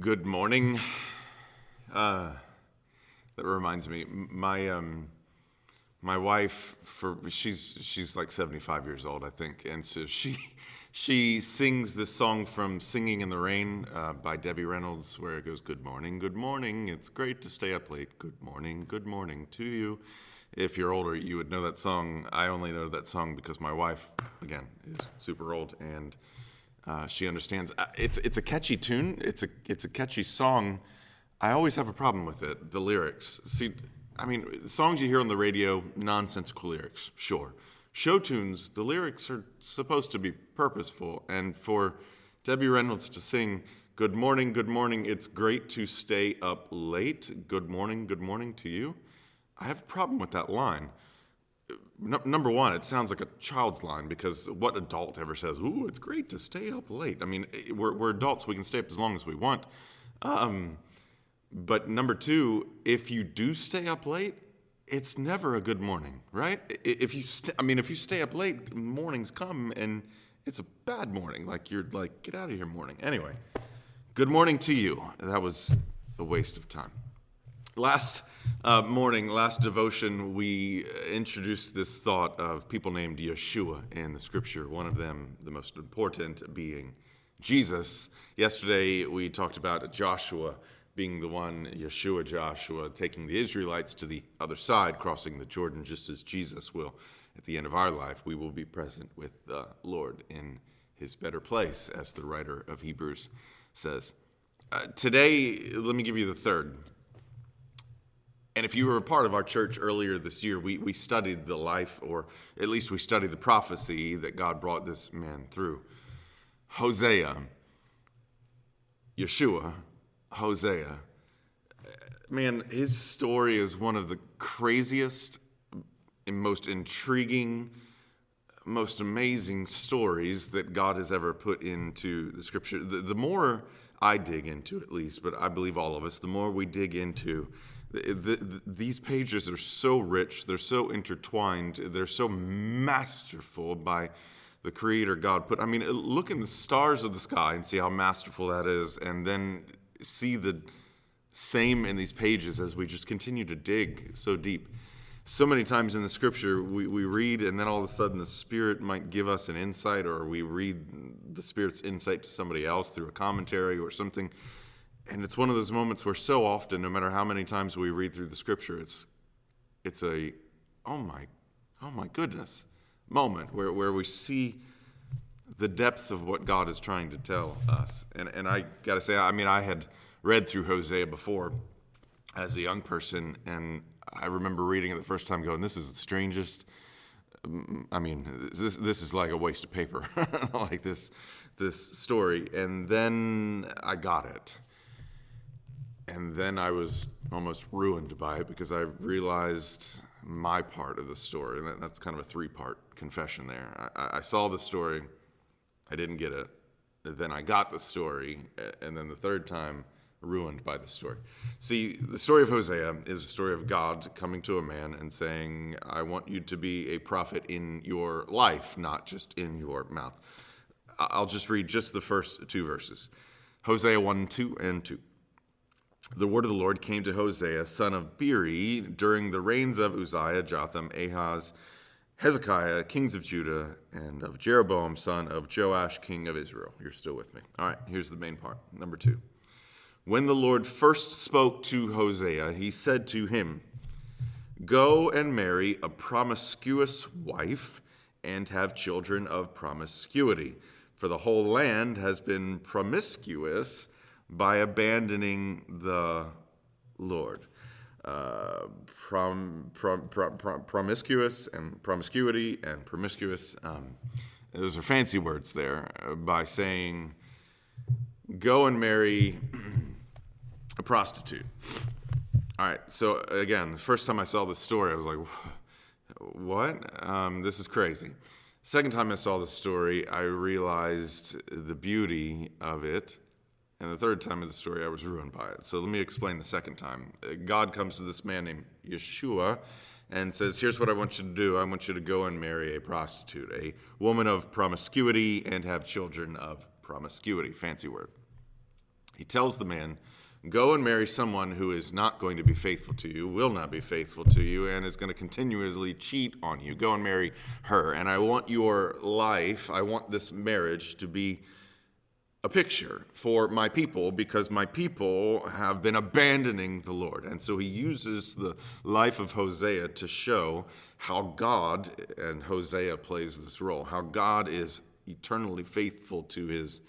Good morning. That reminds me, my wife, she's like 75 years old, I think, and so she sings this song from "Singing in the Rain" by Debbie Reynolds, where it goes, good morning, it's great to stay up late. Good morning to you." If you're older, you would know that song. I only know that song because my wife, again, is super old, and she understands. It's a catchy tune. It's a catchy song. I always have a problem with it, the lyrics. See, I mean, songs you hear on the radio, nonsensical lyrics, sure. Show tunes, the lyrics are supposed to be purposeful. And for Debbie Reynolds to sing, good morning, it's great to stay up late. Good morning to you. I have a problem with that line. Number one, it sounds like a child's line, because what adult ever says, "Ooh, it's great to stay up late"? I mean, we're adults, we can stay up as long as we want. But number two, if you do stay up late, it's never a good morning, right? If you stay up late, mornings come and it's a bad morning. Like, you're like, get out of here, morning. Anyway, good morning to you. That was a waste of time. Last devotion, we introduced this thought of people named Yeshua in the scripture, one of them, the most important, being Jesus. Yesterday, we talked about Joshua being the one, Joshua, taking the Israelites to the other side, crossing the Jordan, just as Jesus will. At the end of our life, we will be present with the Lord in his better place, as the writer of Hebrews says. Today, let me give you the third. And if you were a part of our church earlier this year, we studied the life, or at least we studied the prophecy that God brought this man through. Hosea. Man, his story is one of the craziest and most intriguing, most amazing stories that God has ever put into the scripture. The more I dig into, at least, but I believe all of us, the more we dig into, these pages are so rich, they're so intertwined, they're so masterful by the Creator God put. I mean, look in the stars of the sky and see how masterful that is, and then see the same in these pages as we just continue to dig so deep. So many times in the scripture, we read, and then all of a sudden the Spirit might give us an insight, or we read the Spirit's insight to somebody else through a commentary or something. And it's one of those moments where so often, no matter how many times we read through the scripture, it's a, oh my goodness moment where we see the depth of what God is trying to tell us. And I got to say, I mean, I had read through Hosea before as a young person, and I remember reading it the first time going, this is the strangest, I mean, this is like a waste of paper, like this story. And then I got it. And then I was almost ruined by it, because I realized my part of the story. And that's kind of a three-part confession there. I saw the story, I didn't get it. Then I got the story, and then the third time, ruined by the story. See, the story of Hosea is a story of God coming to a man and saying, I want you to be a prophet in your life, not just in your mouth. I'll just read just the first two verses. Hosea 1:2 and 2. The word of the Lord came to Hosea, son of Beeri, during the reigns of Uzziah, Jotham, Ahaz, Hezekiah, kings of Judah, and of Jeroboam, son of Joash, king of Israel. You're still with me. All right, here's the main part. Number 2. When the Lord first spoke to Hosea, he said to him, go and marry a promiscuous wife and have children of promiscuity, for the whole land has been promiscuous by abandoning the Lord. Promiscuous and promiscuity and promiscuous. Those are fancy words there, by saying, go and marry a prostitute. All right, so again, the first time I saw this story, I was like, what? This is crazy. Second time I saw the story, I realized the beauty of it. And the third time of the story, I was ruined by it. So let me explain the second time. God comes to this man named Yeshua and says, here's what I want you to do. I want you to go and marry a prostitute, a woman of promiscuity, and have children of promiscuity. Fancy word. He tells the man, go and marry someone who is not going to be faithful to you, will not be faithful to you, and is going to continuously cheat on you. Go and marry her. And I want your life, I want this marriage to be a picture for my people, because my people have been abandoning the Lord. And so he uses the life of Hosea to show how God, and Hosea plays this role, how God is eternally faithful to his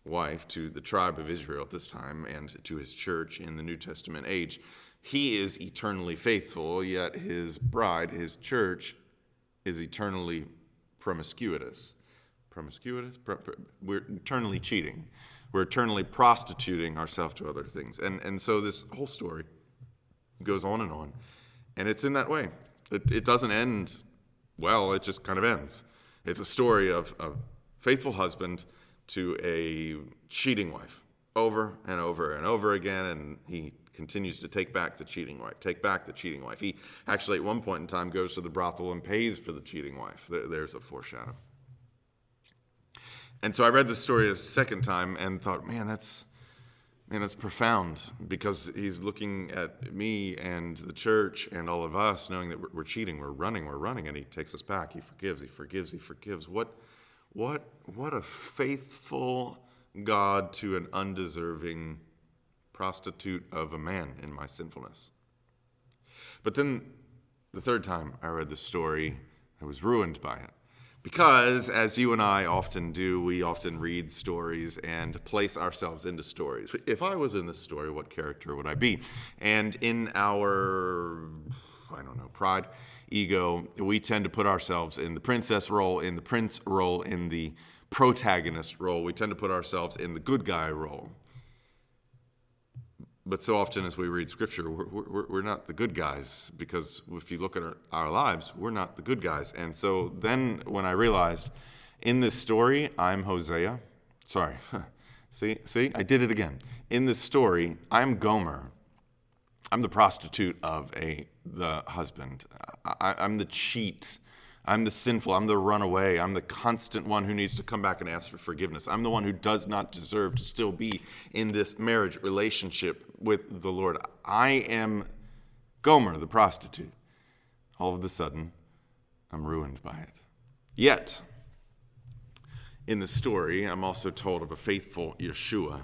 wife, to the tribe of Israel at this time, and to his church in the New Testament age. He is eternally faithful, yet his bride, his church, is eternally promiscuous. We're eternally cheating. We're eternally prostituting ourselves to other things. And so this whole story goes on. And it's in that way. It doesn't end well, it just kind of ends. It's a story of a faithful husband to a cheating wife over and over and over again, and he continues to take back the cheating wife. He actually at one point in time goes to the brothel and pays for the cheating wife. There's a foreshadow. And so I read this story a second time and thought, man, that's profound, because he's looking at me and the church and all of us, knowing that we're cheating, we're running, and he takes us back. He forgives. What a faithful God to an undeserving prostitute of a man in my sinfulness. But then the third time I read the story, I was ruined by it. Because, as you and I often do, we often read stories and place ourselves into stories. If I was in this story, what character would I be? And in our, pride, ego, we tend to put ourselves in the princess role, in the prince role, in the protagonist role. We tend to put ourselves in the good guy role. But so often as we read Scripture, we're not the good guys, because if you look at our lives, we're not the good guys. And so then when I realized, in this story, I'm Hosea. Sorry. See, I did it again. In this story, I'm Gomer. I'm the prostitute of the husband. I'm the cheat. I'm the sinful. I'm the runaway. I'm the constant one who needs to come back and ask for forgiveness. I'm the one who does not deserve to still be in this marriage relationship with the Lord. I am Gomer, the prostitute. All of a sudden, I'm ruined by it. Yet, in the story, I'm also told of a faithful Yeshua,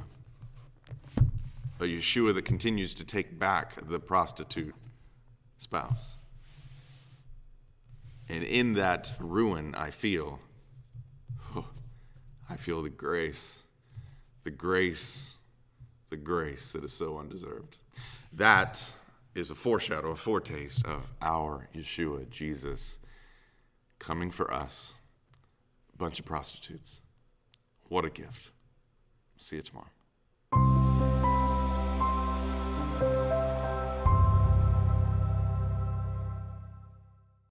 a Yeshua that continues to take back the prostitute spouse. And in that ruin, I feel the grace that is so undeserved. That is a foreshadow, a foretaste of our Yeshua, Jesus, coming for us, a bunch of prostitutes. What a gift. See you tomorrow.